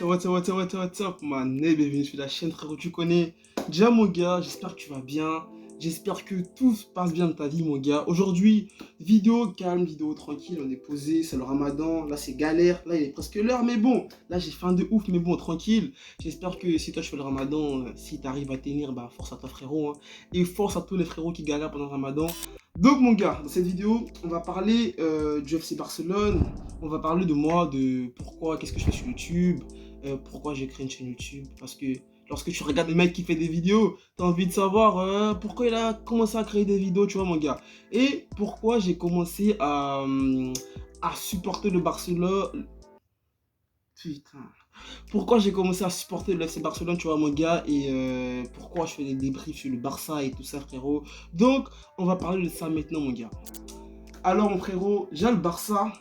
What's up, man? Et bienvenue sur la chaîne, frérot, tu connais. Déjà, mon gars, j'espère que tu vas bien. J'espère que tout se passe bien dans ta vie, mon gars. Aujourd'hui, vidéo calme, vidéo tranquille, on est posé, c'est le ramadan. Là, c'est galère. Là, il est presque l'heure, mais bon. Là, j'ai faim de ouf, mais bon, tranquille. J'espère que si toi, tu fais le ramadan, si tu arrives à tenir, bah, force à toi, frérot, hein. Et force à tous les frérots qui galèrent pendant le ramadan. Donc, mon gars, dans cette vidéo, on va parler du FC Barcelone. On va parler de moi, de pourquoi, qu'est-ce que je fais sur YouTube, pourquoi j'ai créé une chaîne YouTube. Parce que lorsque tu regardes le mec qui fait des vidéos, t'as envie de savoir pourquoi il a commencé à créer des vidéos, tu vois, mon gars. Et pourquoi j'ai commencé à supporter le Barcelone. Putain. Pourquoi j'ai commencé à supporter le FC Barcelone, tu vois, mon gars, et pourquoi je fais des débriefs sur le Barça et tout ça, frérot. Donc, on va parler de ça maintenant, mon gars. Alors, mon frérot, j'ai le Barça.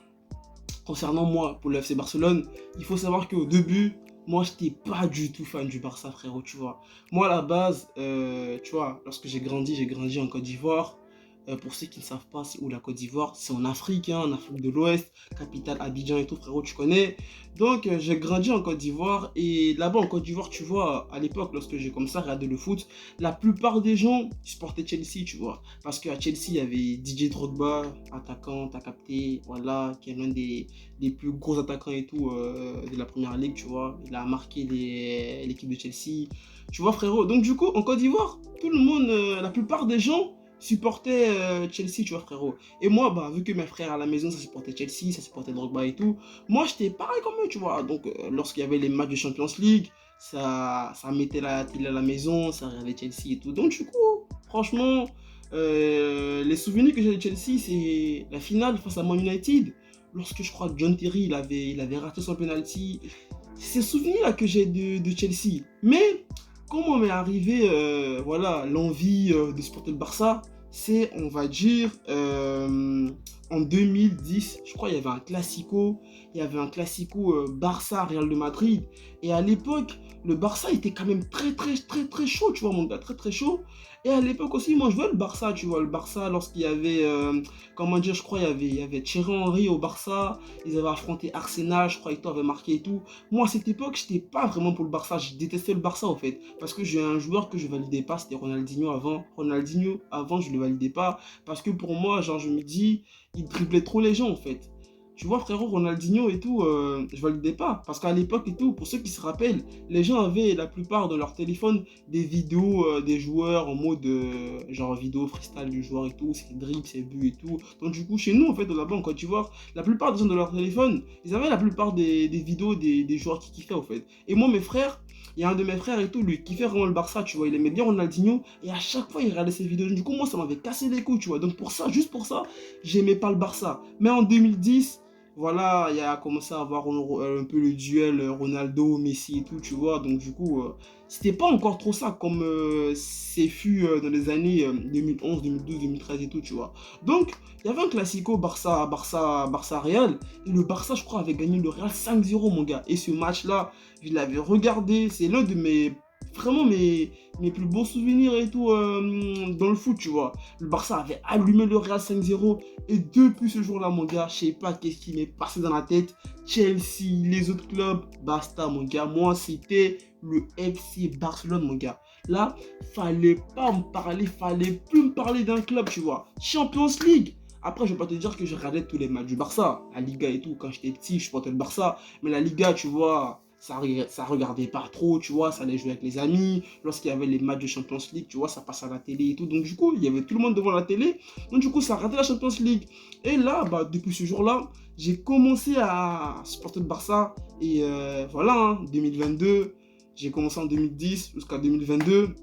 Concernant moi, pour le FC Barcelone, il faut savoir qu'au début, moi, j'étais pas du tout fan du Barça, frérot, tu vois. Moi, à la base, tu vois, lorsque j'ai grandi en Côte d'Ivoire. Pour ceux qui ne savent pas, c'est où la Côte d'Ivoire? C'est en Afrique, hein, en Afrique de l'Ouest, capitale Abidjan et tout, frérot, tu connais. Donc, j'ai grandi en Côte d'Ivoire. Et là-bas, en Côte d'Ivoire, tu vois, à l'époque, lorsque j'ai comme ça regardé le foot, la plupart des gens supportaient Chelsea, tu vois. Parce qu'à Chelsea, il y avait Didier Drogba, attaquant, t'as capté, voilà, qui est l'un des plus gros attaquants et tout de la première ligue, tu vois. Il a marqué l'équipe de Chelsea, tu vois, frérot. Donc, du coup, en Côte d'Ivoire, tout le monde, la plupart des gens supportait Chelsea, tu vois, frérot. Et moi, bah, vu que mes frères à la maison, ça supportait Chelsea, ça supportait Drogba et tout, moi, j'étais pareil comme eux, tu vois. Donc, lorsqu'il y avait les matchs de Champions League, ça mettait la télé à la maison, ça regardait Chelsea et tout. Donc, du coup, franchement, les souvenirs que j'ai de Chelsea, c'est la finale face à Man United. Lorsque je crois que John Terry, il avait raté son penalty. C'est ces souvenirs-là que j'ai de Chelsea. Mais, comment m'est arrivé voilà, l'envie de supporter le Barça, c'est, on va dire, en 2010, je crois, il y avait un classico Barça-Real de Madrid, et à l'époque, le Barça était quand même très chaud, tu vois, mon gars, très chaud. Et à l'époque aussi, moi, je vois le Barça, tu vois, le Barça, lorsqu'il y avait, comment dire, je crois, il y avait Thierry Henry au Barça, ils avaient affronté Arsenal, je crois, Eto'o avait marqué et tout. Moi, à cette époque, je n'étais pas vraiment pour le Barça, je détestais le Barça, en fait, parce que j'ai un joueur que je validais pas, c'était Ronaldinho avant. Ronaldinho, avant, je le validais pas, parce que pour moi, genre, je me dis, il driblait trop les gens, en fait. Tu vois, frérot, Ronaldinho et tout, je validais pas. Parce qu'à l'époque et tout, pour ceux qui se rappellent, les gens avaient la plupart de leur téléphone des vidéos des joueurs en mode genre vidéo freestyle du joueur et tout, c'est dribble, c'est but et tout. Donc du coup, chez nous, en fait, là-bas en Côte d'Ivoire, la plupart des gens de leur téléphone, ils avaient la plupart des vidéos des joueurs qui kiffaient, en fait. Et moi, mes frères, il y a un de mes frères et tout, lui, qui fait vraiment le Barça, tu vois, il aimait bien Ronaldinho, et à chaque fois, il regardait ses vidéos. Du coup, moi, ça m'avait cassé les couilles, tu vois. Donc pour ça, juste pour ça, j'aimais pas le Barça. Mais en 2010, voilà, il y a commencé à avoir un peu le duel Ronaldo, Messi et tout, tu vois. Donc, du coup, c'était pas encore trop ça comme c'est fut dans les années 2011, 2012, 2013 et tout, tu vois. Donc, il y avait un classico Barça-Real. Et le Barça, je crois, avait gagné le Real 5-0, mon gars. Et ce match-là, je l'avais regardé. C'est l'un de mes plus beaux souvenirs et tout dans le foot, tu vois. Le Barça avait allumé le Real 5-0. Et depuis ce jour-là, mon gars, je sais pas qu'est-ce qui m'est passé dans la tête. Chelsea, les autres clubs, basta, mon gars. Moi, c'était le FC Barcelone, mon gars. Là, fallait pas me parler, fallait plus me parler d'un club, tu vois. Champions League. Après, je vais pas te dire que je regardais tous les matchs du Barça. La Liga et tout, quand j'étais petit, je supportais le Barça. Mais la Liga, tu vois, ça regardait pas trop, tu vois. Ça allait jouer avec les amis. Lorsqu'il y avait les matchs de Champions League, tu vois, ça passait à la télé et tout. Donc, du coup, il y avait tout le monde devant la télé. Donc, du coup, ça regardait la Champions League. Et là, bah, depuis ce jour-là, j'ai commencé à supporter le Barça. Et voilà, hein, 2022, j'ai commencé en 2010 jusqu'à 2022.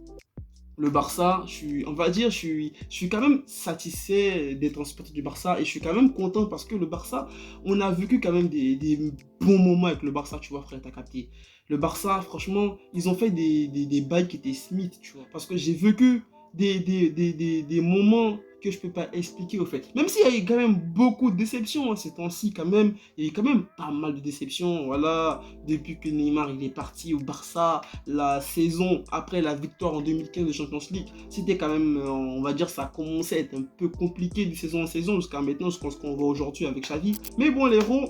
Le Barça, on va dire, je suis quand même satisfait d'être un supporter du Barça et je suis quand même content parce que le Barça, on a vécu quand même des bons moments avec le Barça, tu vois, frère, t'as capté. Le Barça, franchement, ils ont fait des bails qui étaient Smith, tu vois, parce que j'ai vécu des moments que je peux pas expliquer au fait. Même s'il y a eu quand même beaucoup de déceptions hein, ces temps-ci, quand même, il y a eu quand même pas mal de déceptions, voilà, depuis que Neymar il est parti au Barça, la saison après la victoire en 2015 de Champions League, c'était quand même, on va dire, ça a commencé à être un peu compliqué de saison en saison jusqu'à maintenant, ce qu'on voit aujourd'hui avec Xavi. Mais bon, les héros,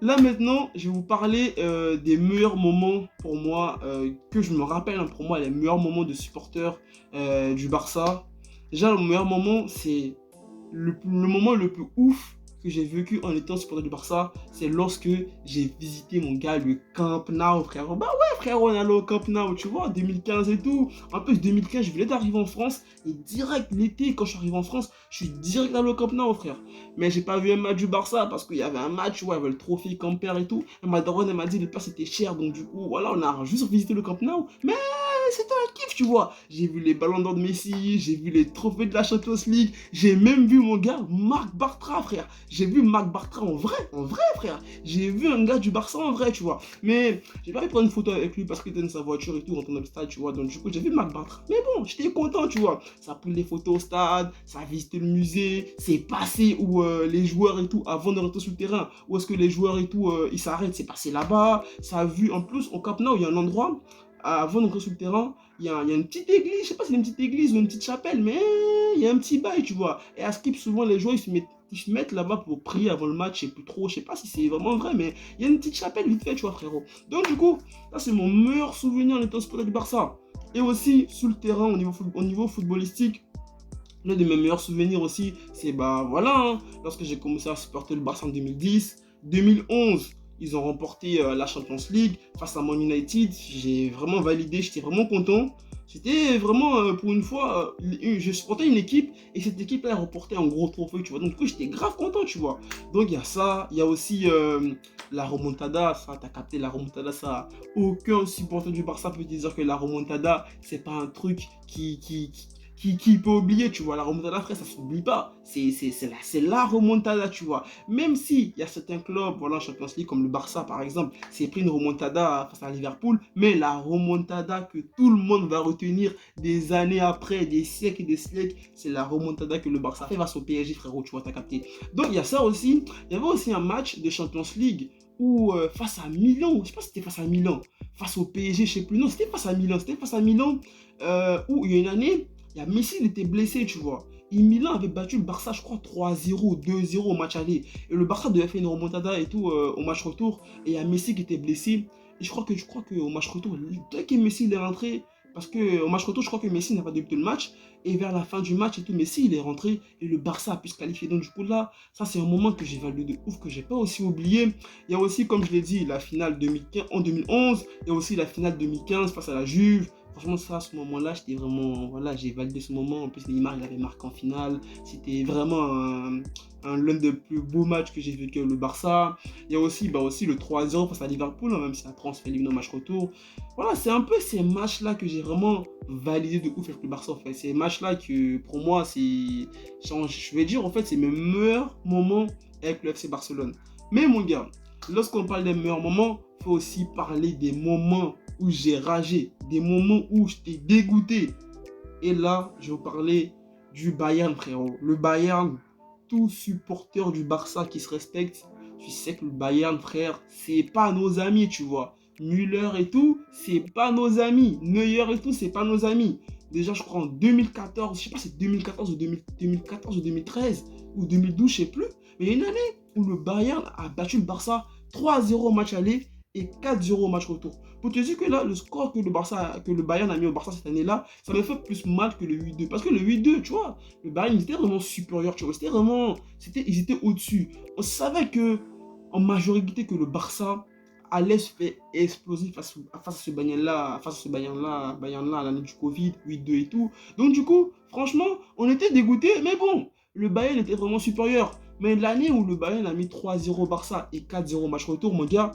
Là maintenant, je vais vous parler des meilleurs moments pour moi, que je me rappelle, hein, pour moi, les meilleurs moments de supporter du Barça. Déjà, le meilleur moment, c'est le moment le plus ouf que j'ai vécu en étant supporter du Barça, c'est lorsque j'ai visité mon gars, le Camp Nou, frère. Bah ouais, frère, on est allé au Camp Nou, tu vois, 2015 et tout. En plus, 2015, je venais d'arriver en France et direct l'été, quand je suis arrivé en France, je suis direct allé au Camp Nou, frère. Mais j'ai pas vu un match du Barça parce qu'il y avait un match où il y avait le trophée Camper et tout. Et ma daronne, elle m'a dit, le place était cher, donc du coup, voilà, on a juste visité le Camp Nou. Mais c'était un kiff, tu vois. J'ai vu les ballons d'or de Messi, j'ai vu les trophées de la Champions League, j'ai même vu mon gars Marc Bartra, frère. J'ai vu Marc Bartra en vrai, frère. J'ai vu un gars du Barça en vrai, tu vois. Mais j'ai pas pu prendre une photo avec lui parce qu'il était dans sa voiture et tout, rentrant dans le stade, tu vois. Donc du coup, j'ai vu Marc Bartra. Mais bon, j'étais content, tu vois. Ça a pris les photos au stade, ça a visité le musée, c'est passé où les joueurs et tout, avant de rentrer sur le terrain, où est-ce que les joueurs et tout, ils s'arrêtent, c'est passé là-bas. Ça a vu, en plus, au Camp Nou, il y a un endroit avant d'entrer sur le terrain, il y a une petite église, je sais pas si c'est une petite église ou une petite chapelle, mais il y a un petit bail, tu vois. Et à Skip, souvent, les joueurs, ils se mettent là-bas pour prier avant le match, je sais plus trop, je sais pas si c'est vraiment vrai, mais il y a une petite chapelle vite fait, tu vois, frérot. Donc, du coup, ça, c'est mon meilleur souvenir en étant supporter du Barça. Et aussi, sur le terrain, au niveau footballistique, l'un de mes meilleurs souvenirs aussi, c'est bah voilà, hein, lorsque j'ai commencé à supporter le Barça en 2010, 2011, ils ont remporté la Champions League face à Man United. J'ai vraiment validé, j'étais vraiment content. C'était vraiment, pour une fois, je supportais une équipe et cette équipe-là a remporté un gros trophée, tu vois. Donc, du coup, j'étais grave content, tu vois. Donc, il y a ça. Il y a aussi la remontada. Ça, t'as capté la remontada. Ça, aucun supporter du Barça peut dire que la remontada, c'est pas un truc qui peut oublier, tu vois. La remontada, frère, ça s'oublie pas. C'est la remontada, tu vois. Même si il y a certains clubs, voilà, en Champions League, comme le Barça, par exemple, c'est pris une remontada face à Liverpool, mais la remontada que tout le monde va retenir des années après, des siècles et des siècles, c'est la remontada que le Barça fait face au PSG, frérot, tu vois, t'as capté. Donc, il y a ça aussi. Il y avait aussi un match de Champions League où, face à Milan, je sais pas si c'était face à Milan, face au PSG, je sais plus, non, c'était face à Milan, où il y a une année, il y a Messi, il était blessé, tu vois. Et Milan avait battu le Barça, je crois, 3-0, 2-0 au match aller. Et le Barça devait faire une remontada et tout au match retour. Et il y a Messi qui était blessé. Et je crois qu'au match retour, dès que Messi il est rentré, parce qu'au match retour, je crois que Messi n'a pas débuté le match. Et vers la fin du match et tout, Messi il est rentré et le Barça a pu se qualifier. Donc du coup là, ça c'est un moment que j'ai valu de ouf, que j'ai pas aussi oublié. Il y a aussi, comme je l'ai dit, la finale 2015, en 2011. Il y a aussi la finale 2015 face à la Juve. Franchement, ça, à ce moment-là, j'étais vraiment. Voilà, j'ai validé ce moment. En plus, Neymar, il avait marqué en finale. C'était vraiment l'un des plus beaux matchs que j'ai vécu avec le Barça. Il y a aussi, bah, aussi le 3-0 face à Liverpool, hein, même si la France fait éliminé au match retour. Voilà, c'est un peu ces matchs-là que j'ai vraiment validé de ouf avec le Barça, en fait. Ces matchs-là que, pour moi, c'est. Je vais dire, en fait, c'est mes meilleurs moments avec le FC Barcelone. Mais, mon gars, lorsqu'on parle des meilleurs moments, il faut aussi parler des moments où j'ai ragé, des moments où j'étais dégoûté. Et là, je vais vous parler du Bayern, frérot. Le Bayern, tout supporter du Barça qui se respecte, tu sais que le Bayern, frère, c'est pas nos amis, tu vois. Müller et tout, c'est pas nos amis. Neuer et tout, c'est pas nos amis. Déjà, je crois en 2014, je sais pas si c'est 2014 ou 2014 ou 2013 ou 2012, je sais plus. Mais il y a une année où le Bayern a battu le Barça 3-0 au match aller et 4-0 au match retour. Pour te dire que là, le score que le Bayern a mis au Barça cette année-là, ça me fait plus mal que le 8-2. Parce que le 8-2, tu vois, le Bayern, ils étaient vraiment supérieurs, tu vois. C'était vraiment, ils étaient au-dessus. On savait que, en majorité, que le Barça allait se faire exploser face à ce Bayern-là, Bayern-là à l'année du Covid, 8-2 et tout. Donc du coup, franchement, on était dégoûtés, mais bon, le Bayern était vraiment supérieur. Mais l'année où le Bayern a mis 3-0 au Barça et 4-0 au match retour, mon gars,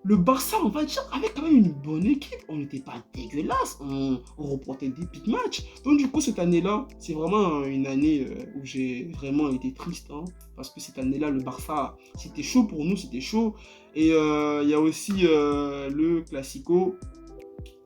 le Barça, on va dire, avait quand même une bonne équipe. On n'était pas dégueulasse. On reportait des big matchs. Donc, du coup, cette année-là, c'est vraiment une année où j'ai vraiment été triste. Hein, parce que cette année-là, le Barça, c'était chaud pour nous, c'était chaud. Et il y a aussi le Classico,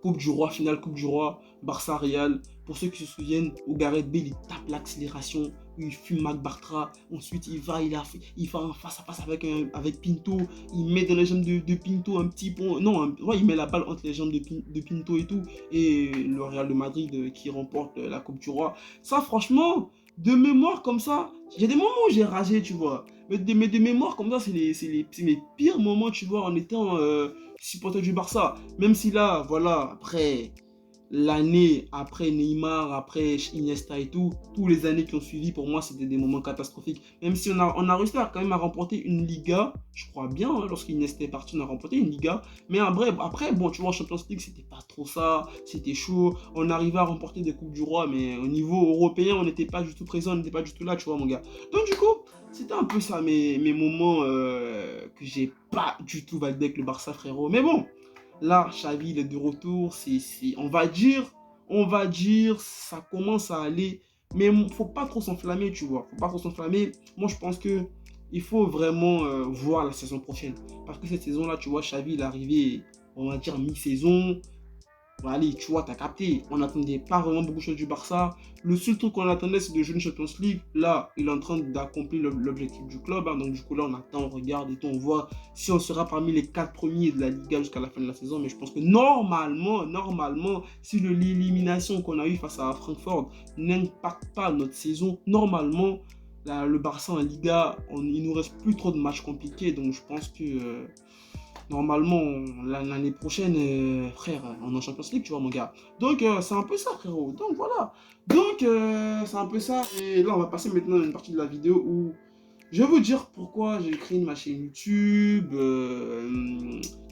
Coupe du Roi, finale Coupe du Roi, Barça-Real. Pour ceux qui se souviennent, où Gareth Bale, il tape l'accélération, il fume Marc Bartra, ensuite il fait un face-à-face avec Pinto, il met dans les jambes de Pinto un petit pont, non, ouais, il met la balle entre les jambes de Pinto et tout, et le Real de Madrid qui remporte la Coupe du Roi. Ça, franchement, de mémoire comme ça, il y a des moments où j'ai ragé, tu vois. mais de mémoire, comme ça, c'est mes pires moments, tu vois, en étant supporter du Barça. Même si là, voilà, après l'année, après Neymar, après Iniesta et tout, tous les années qui ont suivi, pour moi, c'était des moments catastrophiques. Même si on a réussi à, quand même à remporter une Liga, je crois bien, hein, lorsqu'Iniesta est parti, on a remporté une Liga. Mais après, bon, tu vois, en Champions League, c'était pas trop ça, c'était chaud. On arrivait à remporter des Coupes du Roi, mais au niveau européen, on n'était pas du tout présent, on n'était pas du tout là, tu vois, mon gars. Donc, du coup, c'était un peu ça, mes moments que j'ai pas du tout validé avec le Barça, frérot. Mais bon, là, Xavi, il est de retour. On va dire, ça commence à aller. Mais faut pas trop s'enflammer, tu vois. Faut pas trop s'enflammer. Moi, je pense que il faut vraiment voir la saison prochaine. Parce que cette saison-là, tu vois, Xavi, il est arrivé, on va dire, mi-saison. Bon, allez, tu vois, t'as capté. On n'attendait pas vraiment beaucoup de choses du Barça. Le seul truc qu'on attendait, c'est de jouer une Champions League. Là, il est en train d'accomplir l'objectif du club, hein. Donc, du coup, là, on attend, on regarde et tout. On voit si on sera parmi les 4 premiers de la Liga jusqu'à la fin de la saison. Mais je pense que normalement, si l'élimination qu'on a eue face à Francfort n'impacte pas notre saison, normalement, là, le Barça en Liga, il nous reste plus trop de matchs compliqués. Donc, je pense que normalement, l'année prochaine, frère, on est en Champions League, tu vois, mon gars. Donc, c'est un peu ça, frérot. Donc, voilà. Donc, c'est un peu ça. Et là, on va passer maintenant à une partie de la vidéo où je vais vous dire pourquoi j'ai créé ma chaîne YouTube,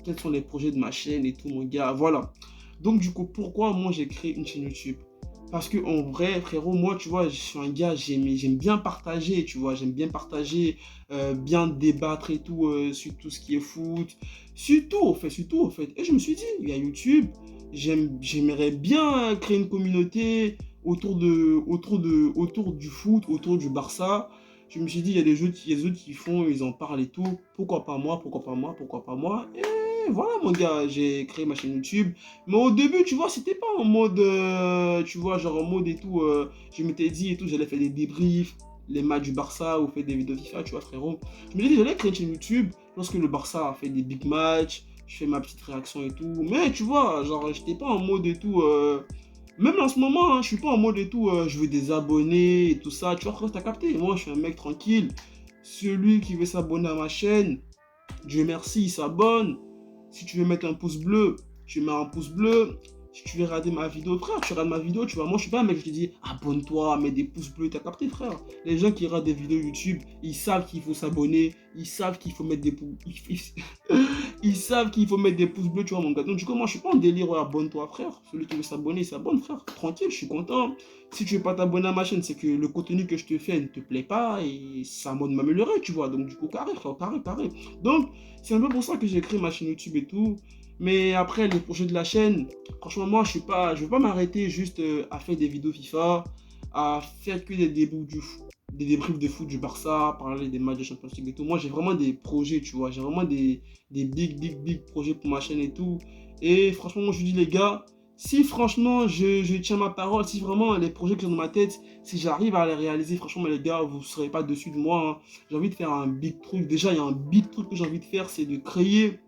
quels sont les projets de ma chaîne et tout, mon gars. Voilà. Donc, du coup, pourquoi moi j'ai créé une chaîne YouTube? Parce que en vrai, frérot, moi, tu vois, je suis un gars, j'aime bien partager, tu vois, j'aime bien partager, bien débattre et tout, sur tout ce qui est foot, sur tout, en fait. Et je me suis dit, il y a YouTube, j'aimerais bien créer une communauté autour du foot, autour du Barça. Je me suis dit, il y a des autres qui font, ils en parlent et tout. Pourquoi pas moi, pourquoi pas moi, pourquoi pas moi? Et voilà, mon gars, j'ai créé ma chaîne YouTube. Mais au début, tu vois, c'était pas en mode, tu vois, genre en mode et tout, je m'étais dit et tout, j'allais faire des débriefs, les matchs du Barça ou faire des vidéos FIFA, tu vois, frérot. Je me suis dit, j'allais créer une chaîne YouTube lorsque le Barça a fait des big matchs, je fais ma petite réaction et tout. Mais tu vois, genre, j'étais pas en mode et tout, même en ce moment, hein, je suis pas en mode et tout, je veux des abonnés et tout ça, tu vois, frère, t'as capté. Moi, je suis un mec tranquille. Celui qui veut s'abonner à ma chaîne, Dieu merci, il s'abonne. Si tu veux mettre un pouce bleu, tu mets un pouce bleu. Si tu veux regarder ma vidéo, frère, tu regardes ma vidéo, tu vois. Moi, je suis pas un mec, je te dis, abonne-toi, mets des pouces bleus, t'as capté, frère. Les gens qui regardent des vidéos YouTube, ils savent qu'il faut s'abonner, ils savent qu'il faut mettre des pouces. Ils savent qu'il faut mettre des pouces bleus, tu vois, mon gars. Donc, du coup, moi, je suis pas en délire, ouais, abonne-toi, frère. Celui qui veut s'abonner, il s'abonne, frère. Tranquille, je suis content. Si tu veux pas t'abonner à ma chaîne, c'est que le contenu que je te fais ne te plaît pas et ça à moi de m'améliorer, tu vois. Donc, du coup, carré, frère, carré. Donc, c'est un peu pour ça que j'ai créé ma chaîne YouTube et tout. Mais après, les projets de la chaîne, franchement, moi, je veux pas m'arrêter juste à faire des vidéos FIFA, à faire que des débriefs de foot du Barça, parler des matchs de Champions League et tout. Moi, j'ai vraiment des projets, tu vois. J'ai vraiment des big projets pour ma chaîne et tout. Et franchement, moi, je dis, les gars, si franchement, je tiens ma parole, si vraiment les projets que j'ai dans ma tête, si j'arrive à les réaliser, franchement, les gars, vous ne serez pas dessus de moi, hein. J'ai envie de faire un big truc. Déjà, il y a un big truc que j'ai envie de faire, c'est de créer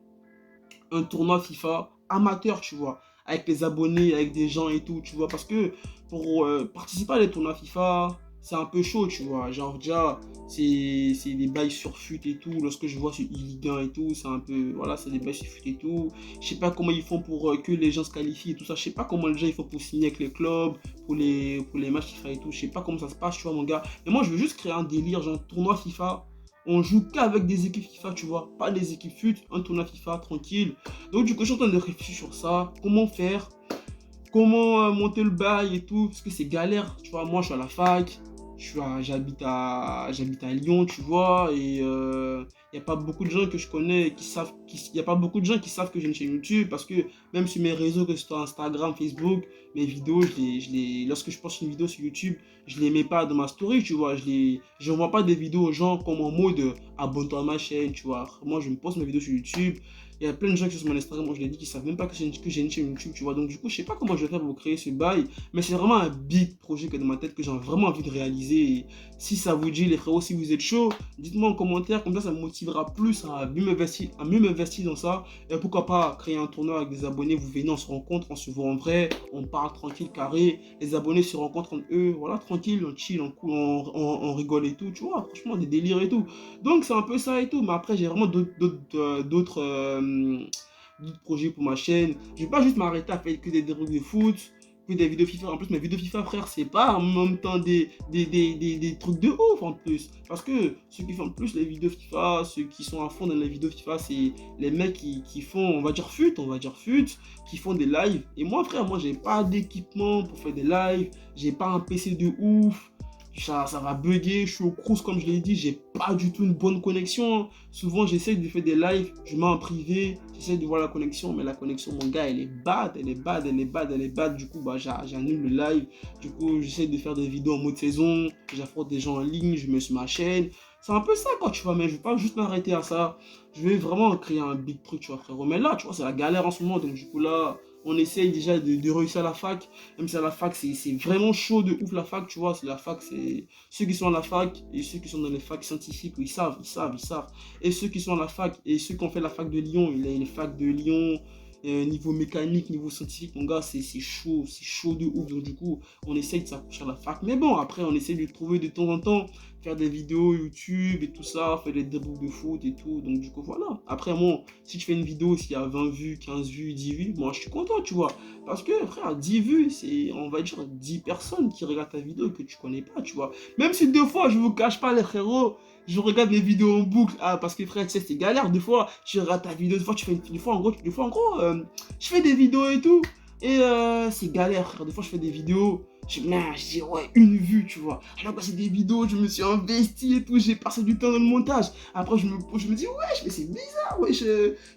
un tournoi FIFA amateur, tu vois, avec les abonnés, avec des gens et tout, tu vois, parce que pour participer à des tournois FIFA, c'est un peu chaud, tu vois, genre déjà, c'est des bails sur FUT et tout, lorsque je vois sur Ligue 1 et tout, c'est un peu, voilà, c'est des bails sur FUT et tout, je sais pas comment ils font pour que les gens se qualifient et tout ça, je sais pas comment les gens ils font pour signer avec les clubs, pour les matchs FIFA et tout, je sais pas comment ça se passe, tu vois, mon gars, mais moi je veux juste créer un délire, genre tournoi FIFA, on joue qu'avec des équipes FIFA, tu vois, pas des équipes FUT, un tournoi FIFA tranquille. Donc du coup, je suis en train de réfléchir sur ça, comment faire, comment monter le bail et tout, parce que c'est galère, tu vois, moi je suis à la fac, j'habite à Lyon, tu vois, et il n'y a pas beaucoup de gens que je connais y a pas beaucoup de gens qui savent que j'ai une chaîne YouTube, parce que même sur mes réseaux, que ce soit Instagram, Facebook, mes vidéos, lorsque je poste une vidéo sur YouTube, je les mets pas dans ma story, tu vois, je n'envoie pas des vidéos aux gens comme en mode abonne-toi à ma chaîne, tu vois, moi je me poste mes vidéos sur YouTube. Il y a plein de gens qui sont sur mon Instagram, moi je l'ai dit, qui savent même pas que j'ai une chaîne YouTube, tu vois. Donc du coup, je sais pas comment je vais faire pour créer ce bail, mais c'est vraiment un big projet que dans ma tête que j'ai vraiment envie de réaliser. Et si ça vous dit, les frérots, si vous êtes chaud, dites-moi en commentaire, comme ça me motivera plus à mieux m'investir dans ça. Et pourquoi pas créer un tournoi avec des abonnés, vous venez, on se rencontre, on se voit en vrai, on parle parle tranquille, carré. Les abonnés se rencontrent entre eux, voilà, tranquille, on chill, on rigole et tout, tu vois, franchement, des délires et tout. Donc, c'est un peu ça et tout. Mais après, j'ai vraiment d'autres projets pour ma chaîne. Je vais pas juste m'arrêter à faire que des débriefs de foot, que des vidéos FIFA. En plus, mes vidéos FIFA, frère, c'est pas en même temps des trucs de ouf en plus. Parce que ceux qui font plus les vidéos FIFA, ceux qui sont à fond dans les vidéos FIFA, c'est les mecs qui font, on va dire fut, qui font des lives. Et moi, frère, moi, j'ai pas d'équipement pour faire des lives. J'ai pas un PC de ouf. Ça va bugger, je suis au cruise comme je l'ai dit, j'ai pas du tout une bonne connexion. Souvent j'essaie de faire des lives, je mets en privé, j'essaie de voir la connexion, mais la connexion mon gars elle est bad, elle est bad, elle est bad, elle est bad. Du coup bah j'annule le live, du coup j'essaie de faire des vidéos en mode saison, j'affronte des gens en ligne, je mets sur ma chaîne. C'est un peu ça quoi tu vois, mais je vais pas juste m'arrêter à ça. Je vais vraiment créer un big truc tu vois frérot. Mais là tu vois c'est la galère en ce moment, donc du coup là on essaye déjà de réussir à la fac. Même si à la fac, c'est vraiment chaud de ouf la fac, tu vois. C'est la fac, c'est ceux qui sont à la fac et ceux qui sont dans les facs scientifiques, ils savent, ils savent, ils savent. Et ceux qui sont à la fac et ceux qui ont fait la fac de Lyon, les facs de Lyon, niveau mécanique, niveau scientifique, mon gars, c'est chaud de ouf. Donc du coup, on essaye de s'accrocher à la fac. Mais bon, après, on essaye de trouver de temps en temps, faire des vidéos YouTube et tout ça, faire des débriefs de foot et tout. Donc du coup, voilà. Après, moi, si tu fais une vidéo, s'il y a 20 vues, 15 vues, 10 vues, moi, je suis content, tu vois. Parce que, frère, 10 vues, c'est, on va dire, 10 personnes qui regardent ta vidéo que tu connais pas, tu vois. Même si deux fois, je vous cache pas, les frérots, je regarde mes vidéos en boucle. Ah, parce que, frère, tu sais, c'est galère. Deux fois, tu regardes ta vidéo, deux fois, tu fais une fois, en gros, je fais des vidéos et tout. Et c'est galère, frère. Des fois, je fais des vidéos. Je dis, ouais, une vue, tu vois. Alors que c'est des vidéos, je me suis investi et tout. J'ai passé du temps dans le montage. Après, je me dis, ouais, mais c'est bizarre, ouais.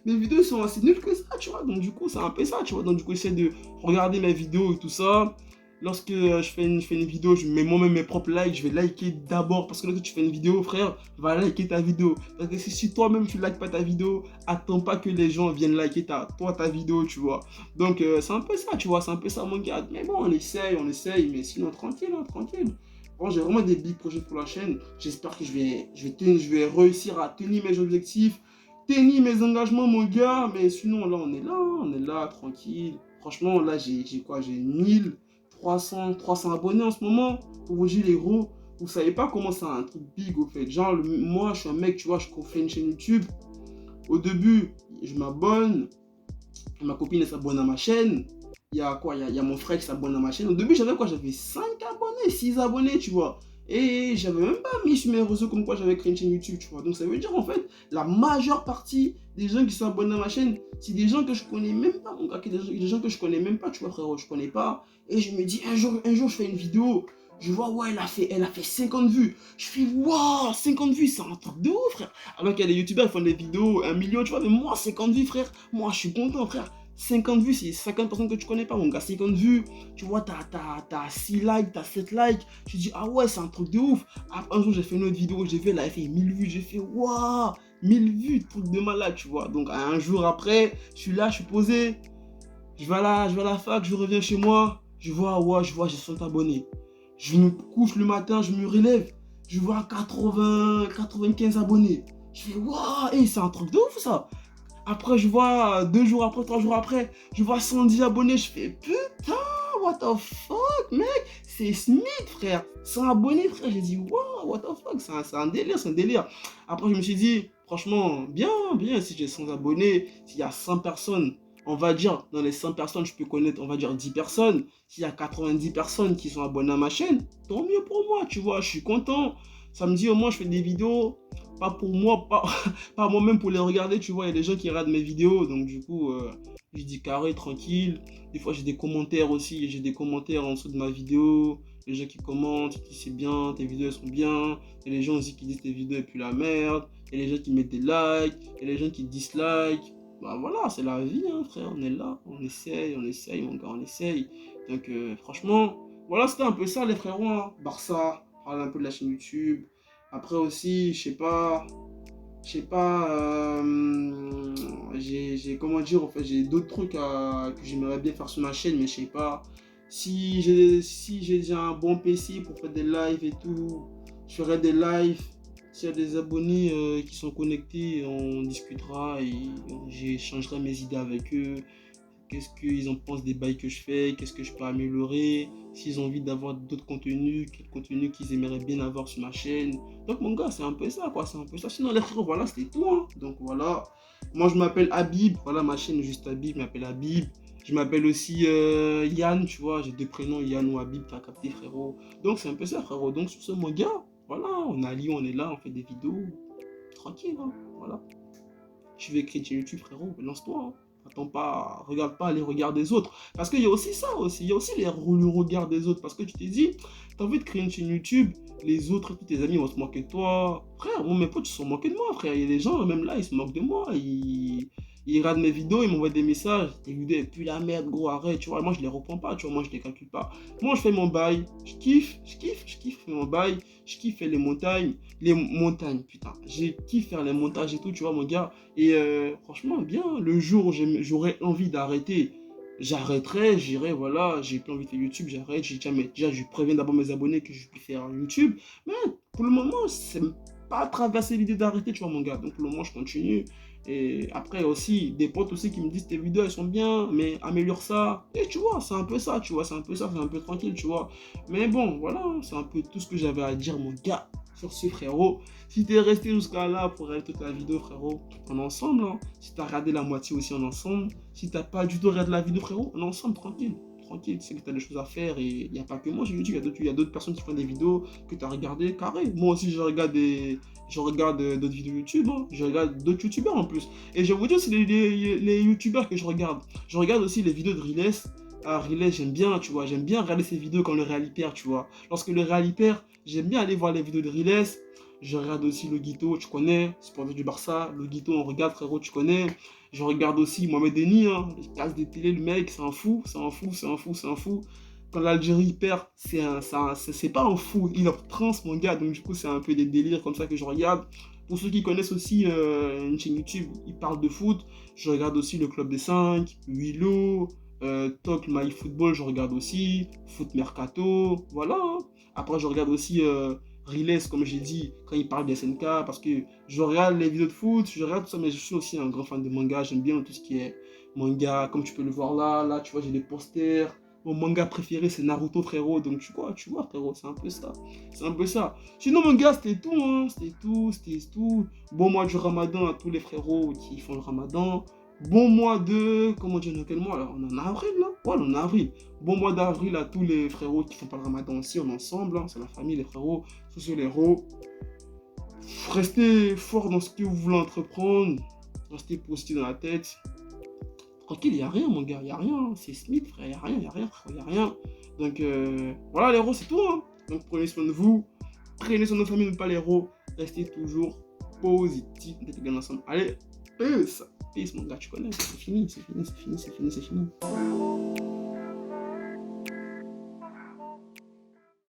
Mes vidéos sont assez nulles que ça, tu vois. Donc, du coup, c'est un peu ça, tu vois. Donc, du coup, j'essaie de regarder mes vidéos et tout ça. Lorsque je fais une vidéo, je mets moi-même mes propres likes, je vais liker d'abord. Parce que lorsque tu fais une vidéo, frère, va liker ta vidéo. Parce que si toi-même tu likes pas ta vidéo, attends pas que les gens viennent liker ta vidéo, tu vois. Donc c'est un peu ça, tu vois, c'est un peu ça mon gars. Mais bon, on essaye, mais sinon tranquille, hein, tranquille. Bon, j'ai vraiment des big projets pour la chaîne. J'espère que je vais réussir à tenir mes objectifs, tenir mes engagements, mon gars. Mais sinon, là, on est là, tranquille. Franchement, là, j'ai quoi? J'ai 1300 abonnés en ce moment. Pour vous dire les gros, vous savez pas comment c'est un truc big au fait. Genre, moi, je suis un mec, tu vois, je fais une chaîne YouTube. Au début, je m'abonne. Ma copine, elle s'abonne à ma chaîne. Il y a quoi? Il y a mon frère qui s'abonne à ma chaîne. Au début, j'avais quoi? J'avais 5 abonnés, 6 abonnés, tu vois. Et j'avais même pas mis sur mes réseaux comme quoi j'avais créé une chaîne YouTube, tu vois. Donc ça veut dire en fait, la majeure partie des gens qui sont abonnés à ma chaîne, c'est des gens que je connais même pas, mon gars, des gens que je connais même pas, tu vois, frérot, je connais pas. Et je me dis, un jour, je fais une vidéo. Je vois, ouais, elle a fait 50 vues. Je fais, waouh, 50 vues, c'est un truc de ouf, frère. Alors qu'il y a des youtubeurs qui font des vidéos, 1 million, tu vois, mais moi, 50 vues, frère, moi, je suis content, frère. 50 vues, c'est 50 personnes que tu connais pas, mon gars. 50 vues, tu vois, t'as 6 likes, t'as 7 likes. Tu dis, ah ouais, c'est un truc de ouf. Après, un jour, j'ai fait une autre vidéo, j'ai fait, elle a fait 1000 vues. J'ai fait, waouh, 1000 vues, truc de malade, tu vois. Donc, un jour après, je suis là, je suis posé. Je vais à la fac, je reviens chez moi. Je vois, ouais, j'ai 100 abonnés. Je me couche le matin, je me relève. Je vois 95 abonnés. Je fais, waouh, hey, c'est un truc de ouf, ça. Après, je vois 2 jours après, 3 jours après, je vois 110 abonnés. Je fais putain, what the fuck, mec. C'est Smith, frère. 100 abonnés, frère. J'ai dit, wow, what the fuck. C'est un délire, c'est un délire. Après, je me suis dit, franchement, bien, bien, si j'ai 100 abonnés, s'il y a 100 personnes, on va dire, dans les 100 personnes, je peux connaître, on va dire 10 personnes. S'il y a 90 personnes qui sont abonnées à ma chaîne, tant mieux pour moi, tu vois. Je suis content. Ça me dit, au moins, je fais des vidéos. Pas pour moi, pas moi-même pour les regarder, tu vois, il y a des gens qui regardent mes vidéos, donc du coup, je dis carré, tranquille. Des fois, j'ai des commentaires aussi, j'ai des commentaires en dessous de ma vidéo, les gens qui commentent, qui disent c'est bien, tes vidéos elles sont bien, et les gens aussi qui disent tes vidéos et puis la merde, et les gens qui mettent des likes, et les gens qui dislikent. Bah voilà, c'est la vie, hein, frère, on est là, on essaye, mon gars, on essaye. Donc franchement, voilà, c'était un peu ça les frérots, hein. Barça, parler un peu de la chaîne YouTube. Après aussi, comment dire, en fait, j'ai d'autres trucs que j'aimerais bien faire sur ma chaîne, mais je sais pas. Si j'ai déjà un bon PC pour faire des lives et tout, je ferai des lives. S'il y a des abonnés qui sont connectés, on discutera et j'échangerai mes idées avec eux. qu'est-ce qu'ils en pensent des bails que je fais, qu'est-ce que je peux améliorer, s'ils ont envie d'avoir d'autres contenus, quel contenu qu'ils aimeraient bien avoir sur ma chaîne. Donc mon gars, c'est un peu ça, quoi, c'est un peu ça. Sinon les frères, voilà, c'était tout, hein. Donc voilà, moi je m'appelle Habib, voilà ma chaîne juste Habib, je m'appelle Habib. Je m'appelle aussi Yann, tu vois, j'ai deux prénoms, Yann ou Habib, t'as capté frérot. Donc c'est un peu ça frérot, donc sur ce mon gars, voilà, on est à Lyon, on est là, on fait des vidéos, tranquille, hein, voilà. Tu veux créer une YouTube, frérot, lance-toi. Hein. Attends pas, regarde pas les regards des autres. Parce qu'il y a aussi ça aussi. Il y a aussi le regard des autres. Parce que tu t'es dit, t'as envie de créer une chaîne YouTube, les autres, tous tes amis vont se moquer de toi. Frère, moi, mes potes, ils se sont moqués de moi, frère. Il y a des gens, même là, ils se moquent de moi. Ils regardent mes vidéos, ils m'envoient des messages. Tes vidéos, et puis la merde, gros, arrête. Tu vois, moi, je les reprends pas, tu vois, moi, je les calcule pas. Moi, je fais mon bail. Je kiffe, fais mon bail. Je kiffe faire les montagnes, putain. J'ai kiffé faire les montages et tout, tu vois, mon gars. Et franchement, bien, le jour où j'aurais envie d'arrêter, j'arrêterai, j'irai, voilà, j'ai plus envie de faire YouTube, j'arrête, déjà, je préviens d'abord mes abonnés que je peux faire YouTube. Mais pour le moment, c'est pas traversé l'idée d'arrêter, tu vois, mon gars. Donc pour le moment, je continue. Et après aussi, des potes aussi qui me disent tes vidéos, elles sont bien, mais améliore ça. Et tu vois, c'est un peu ça, tu vois, c'est un peu ça, c'est un peu tranquille, tu vois. Mais bon, voilà, c'est un peu tout ce que j'avais à dire, mon gars, sur ce frérot. Si t'es resté jusqu'à là pour regarder toute la vidéo, frérot, on est ensemble. Hein. Si t'as regardé la moitié aussi, on est ensemble. Si t'as pas du tout regardé la vidéo, frérot, on est ensemble, tranquille. Tranquille, c'est que t'as des choses à faire et il n'y a pas que moi sur YouTube, il y a d'autres personnes qui font des vidéos que t'as regardé carré. Moi aussi, je regarde d'autres vidéos YouTube, hein. Je regarde d'autres youtubeurs en plus. Et je vais vous dire aussi les youtubeurs que je regarde. Je regarde aussi les vidéos de Riles. Ah, Riles, j'aime bien, tu vois, j'aime bien regarder ses vidéos quand le Real y perd, tu vois. Lorsque le Real y perd, j'aime bien aller voir les vidéos de Riles. Je regarde aussi le Guito, tu connais, supporter du Barça. Le Guito, on regarde, frérot, tu connais. Je regarde aussi Mohamed Denis, hein. Il casse des télés, le mec, c'est un fou, c'est un fou, c'est un fou, c'est un fou. Quand l'Algérie perd, c'est pas un fou, il est en transe, mon gars. Donc, du coup, c'est un peu des délires comme ça que je regarde. Pour ceux qui connaissent aussi une chaîne YouTube, ils parlent de foot. Je regarde aussi le Club des 5, Willow, Talk My Football, je regarde aussi. Foot Mercato, voilà. Hein. Après, je regarde aussi Riles, comme j'ai dit, quand il parle des SNK, parce que je regarde les vidéos de foot, je regarde tout ça, mais je suis aussi un grand fan de manga. J'aime bien tout ce qui est manga, comme tu peux le voir là. Là, tu vois, j'ai des posters. Mon manga préféré, c'est Naruto, frérot. Donc, tu vois, frérot, c'est un peu ça. C'est un peu ça. Sinon, mon gars, c'était tout, hein. C'était tout. Bon mois du ramadan à tous les frérots qui font le ramadan. Bon mois de... Comment dire, dans quel mois là? On est en avril, là? Ouais, on est en avril. Bon mois d'avril à tous les frérots qui font pas le ramadan aussi. On est ensemble, hein. C'est la famille, les frérots. C'est les héros. Restez fort dans ce que vous voulez entreprendre. Restez positif dans la tête. Tranquille, il n'y a rien, mon gars, il n'y a rien. C'est Smith, frère, il n'y a rien, frère, il n'y a rien. Donc, voilà, les héros, c'est tout. Hein. Donc, prenez soin de vous. Prenez soin de nos familles, mais pas les héros. Restez toujours positif. On est bien ensemble. Allez, peace. Peace, mon gars, tu connais. C'est fini, c'est fini, c'est fini, c'est fini, c'est fini.